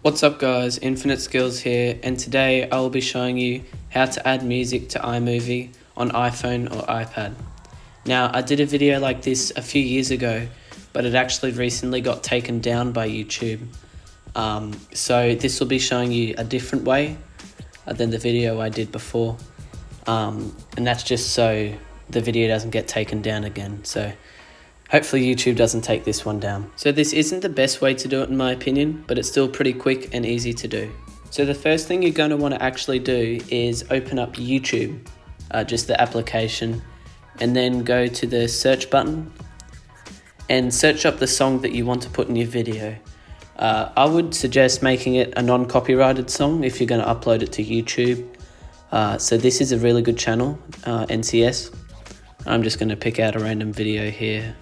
What's up guys, Infinite Skills here, and today I will be showing you how to add music to iMovie on iPhone or iPad. Now I did a video like this a few years ago, but it actually recently got taken down by YouTube. So this will be showing you a different way than the video I did before, and that's just so the video doesn't get taken down again. So hopefully YouTube doesn't take this one down. So this isn't the best way to do it in my opinion, but it's still pretty quick and easy to do. So the first thing you're going to want to actually do is open up YouTube, just the application, and then go to the search button and search up the song that you want to put in your video. I would suggest making it a non-copyrighted song if you're going to upload it to YouTube. So this is a really good channel, NCS. I'm just going to pick out a random video here.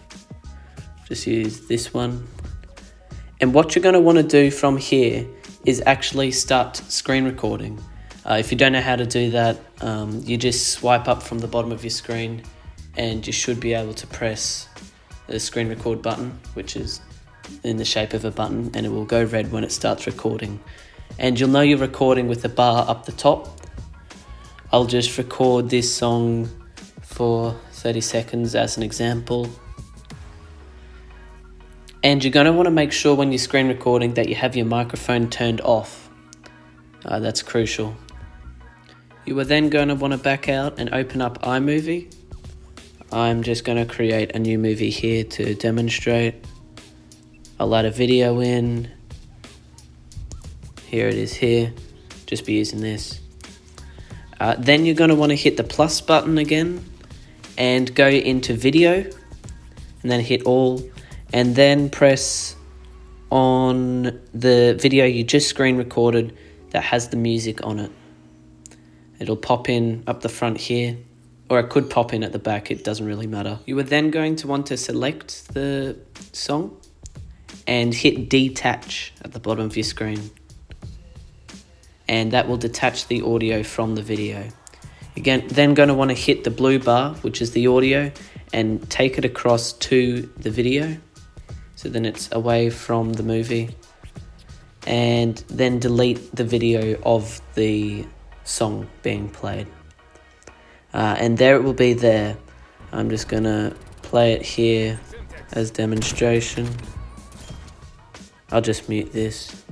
Just use this one. And what you're going to want to do from here is actually start screen recording. If you don't know how to do that, you just swipe up from the bottom of your screen and you should be able to press the screen record button, which is in the shape of a button, and it will go red when it starts recording. And you'll know you're recording with the bar up the top. I'll just record this song for 30 seconds as an example. And you're going to want to make sure when you're screen recording that you have your microphone turned off. That's crucial. You are then going to want to back out and open up iMovie. I'm just going to create a new movie here to demonstrate. I'll add a video in. Here it is here. Just be using this. Then you're going to want to hit the plus button again and go into video and then hit all. And then press on the video you just screen recorded that has the music on it. It'll pop in up the front here, or it could pop in at the back, it doesn't really matter. You are then going to want to select the song and hit detach at the bottom of your screen. And that will detach the audio from the video. You're then going to want to hit the blue bar, which is the audio, and take it across to the video. So then it's away from the movie, and then delete the video of the song being played. And there it will be there. I'm just gonna play it here as demonstration. I'll just mute this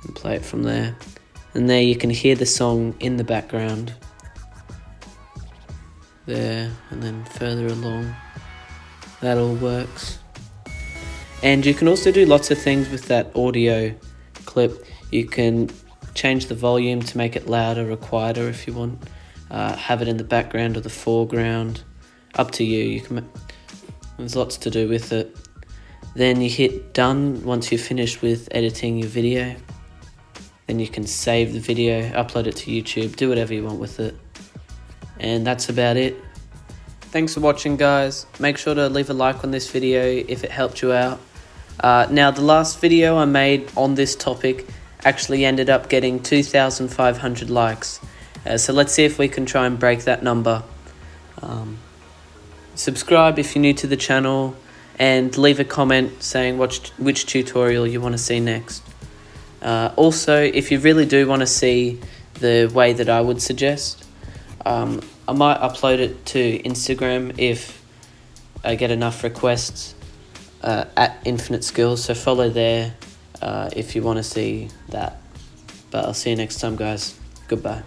and play it from there. And there you can hear the song in the background. There, and then further along. That all works. And you can also do lots of things with that audio clip. You can change the volume to make it louder or quieter if you want. Have it in the background or the foreground. Up to you. There's lots to do with it. Then you hit done once you're finished with editing your video. Then you can save the video, upload it to YouTube, do whatever you want with it. And that's about it. Thanks for watching guys. Make sure to leave a like on this video if it helped you out. Now the last video I made on this topic actually ended up getting 2,500 likes. So let's see if we can try and break that number. Subscribe if you're new to the channel, and leave a comment saying which tutorial you want to see next. Also, if you really do want to see the way that I would suggest, I might upload it to Instagram if I get enough requests, at Infinite Skills, so follow there if you want to see that. But I'll see you next time guys. Goodbye.